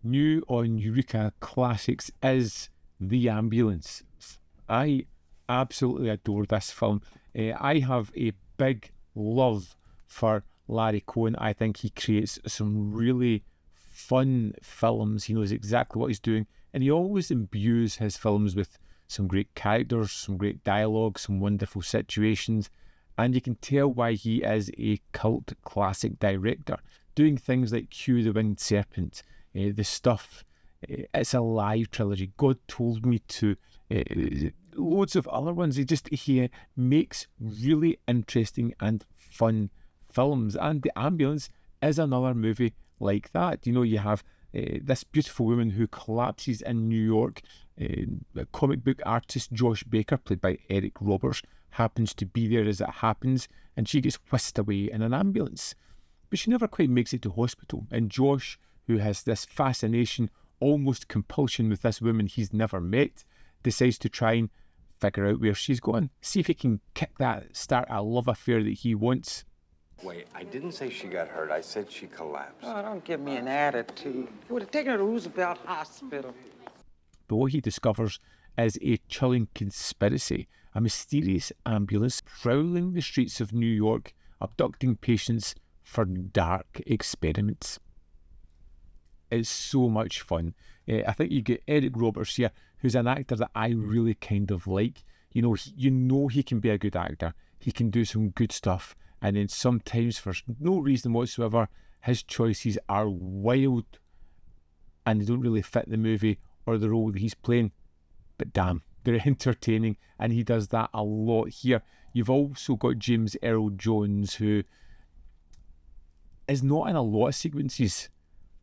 New on Eureka Classics is The Ambulance. I absolutely adore this film. I have a big love for Larry Cohen. I think he creates some really fun films. He knows exactly what he's doing, and he always imbues his films with some great characters, some great dialogue, some wonderful situations, and you can tell why he is a cult classic director, doing things like Cue the Winged Serpent, The Stuff, It's Alive trilogy, God Told Me To, loads of other ones. He makes really interesting and fun films, and The Ambulance is another movie like that. You know, you have this beautiful woman who collapses in New York. Comic book artist Josh Baker, played by Eric Roberts, happens to be there as it happens, and she gets whisked away in an ambulance. But she never quite makes it to hospital, and Josh, who has this fascination, almost compulsion with this woman he's never met, decides to try and figure out where she's going, see if he can start a love affair that he wants. Wait, I didn't say she got hurt. I said she collapsed. Oh, don't give me an attitude. You would have taken her to Roosevelt Hospital. But what he discovers is a chilling conspiracy, a mysterious ambulance prowling the streets of New York, abducting patients for dark experiments. It's so much fun. I think you get Eric Roberts here, who's an actor that I really kind of like. You know he can be a good actor. He can do some good stuff. And then sometimes, for no reason whatsoever, his choices are wild and they don't really fit the movie or the role that he's playing. But damn, they're entertaining, and he does that a lot here. You've also got James Earl Jones, who is not in a lot of sequences,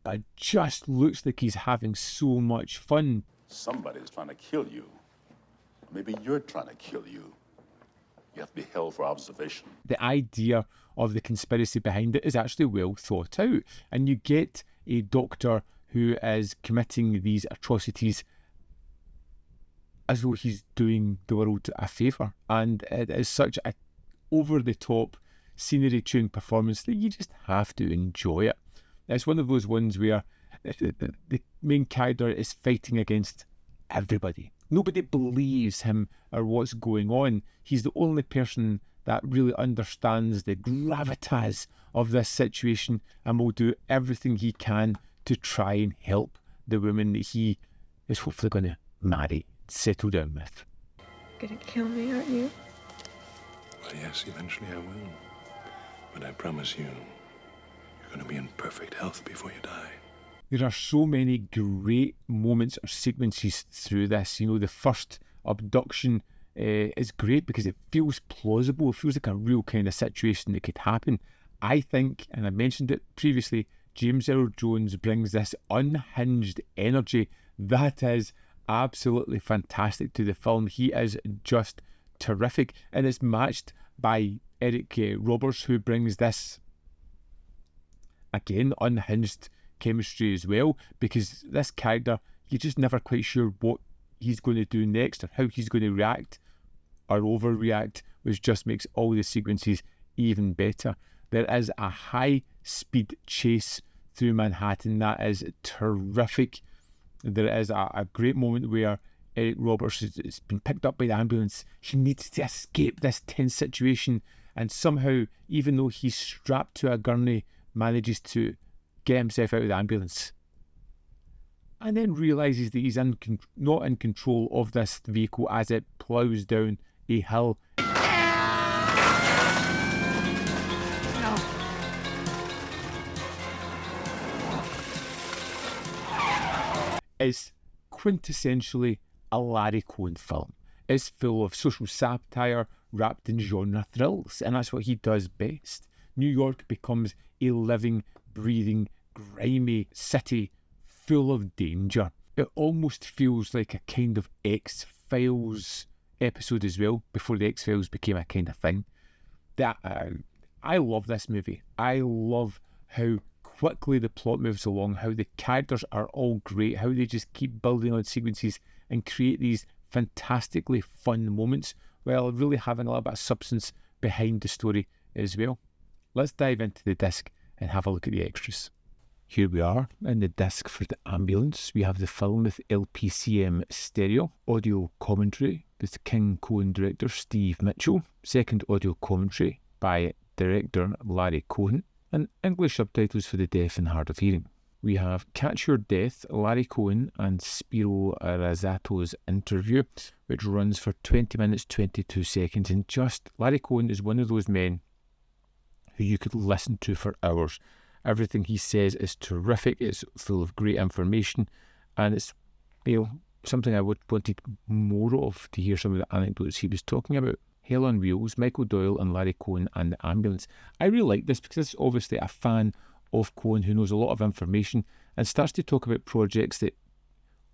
but just looks like he's having so much fun. Somebody's trying to kill you. Maybe you're trying to kill you. You have to be held for observation. The idea of the conspiracy behind it is actually well thought out, and you get a doctor who is committing these atrocities as though he's doing the world a favour, and it is such a over-the-top scenery-tuned performance that you just have to enjoy it. It's one of those ones where the main character is fighting against everybody. Nobody believes him or what's going on. He's the only person that really understands the gravitas of this situation and will do everything he can to try and help the woman that he is hopefully going to marry, settle down with. Gonna kill me, aren't you? Well, yes, eventually I will. But I promise you, you're going to be in perfect health before you die. There are so many great moments or sequences through this. You know, the first abduction is great because it feels plausible. It feels like a real kind of situation that could happen. I think, and I mentioned it previously, James Earl Jones brings this unhinged energy that is absolutely fantastic to the film. He is just terrific, and it's matched by Eric Roberts, who brings this, again, unhinged chemistry as well, because this character, you're just never quite sure what he's going to do next or how he's going to react or overreact, which just makes all the sequences even better. There is a high-speed chase through Manhattan that is terrific. There is a great moment where Eric Roberts has been picked up by the ambulance. He needs to escape this tense situation, and somehow, even though he's strapped to a gurney, manages to get himself out of the ambulance, and then realises that he's not in control of this vehicle as it ploughs down a hill. No. It's quintessentially a Larry Cohen film. It's full of social satire wrapped in genre thrills, and that's what he does best. New York becomes a living, breathing, grimy city full of danger. It almost feels like a kind of X-Files episode as well, before the X-Files became a kind of thing. I love this movie. I love how quickly the plot moves along, how the characters are all great, how they just keep building on sequences and create these fantastically fun moments while really having a little bit of substance behind the story as well. Let's dive into the disc and have a look at the extras. Here we are in the disc for The Ambulance. We have the film with LPCM stereo, audio commentary with King Cohen director Steve Mitchell, second audio commentary by director Larry Cohen, and English subtitles for the deaf and hard of hearing. We have Catch Your Death, Larry Cohen and Spiro Razzato's interview, which runs for 20 minutes 22 seconds, and just Larry Cohen is one of those men who you could listen to for hours. Everything he says is terrific, it's full of great information, and it's, something I would wanted more of, to hear some of the anecdotes he was talking about. Hell on Wheels, Michael Doyle and Larry Cohen and The Ambulance. I really like this because it's obviously a fan of Cohen who knows a lot of information and starts to talk about projects that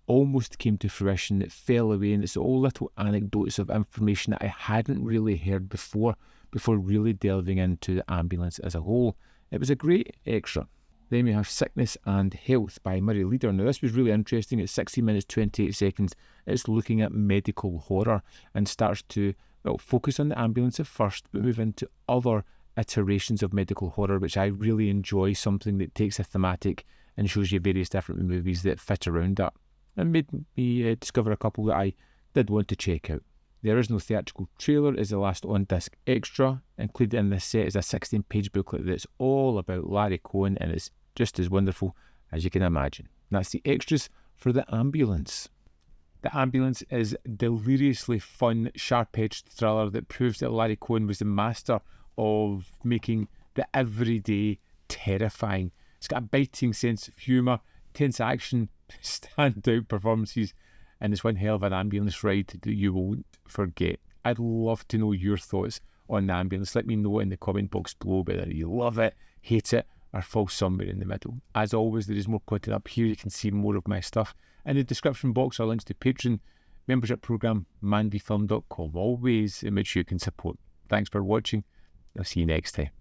almost came to fruition, that fell away, and it's all little anecdotes of information that I hadn't really heard before really delving into The Ambulance as a whole. It was a great extra. Then we have Sickness and Health by Murray Leader. Now this was really interesting. It's 16 minutes 28 seconds. It's looking at medical horror and starts to focus on The Ambulance at first, but move into other iterations of medical horror, which I really enjoy, something that takes a thematic and shows you various different movies that fit around that, and made me discover a couple that I did want to check out. The original theatrical trailer is the last on-disc extra. Included in this set is a 16-page booklet that's all about Larry Cohen, and it's just as wonderful as you can imagine. And that's the extras for The Ambulance. The Ambulance is a deliriously fun, sharp-edged thriller that proves that Larry Cohen was the master of making the everyday terrifying. It's got a biting sense of humour, tense action, standout performances, and it's one hell of an ambulance ride that you won't forget. I'd love to know your thoughts on The Ambulance. Let me know in the comment box below whether you love it, hate it, or fall somewhere in the middle. As always, there is more content up here. You can see more of my stuff. In the description box are links to Patreon, membership programme, manvyfilm.com, all ways in which you can support. Thanks for watching. I'll see you next time.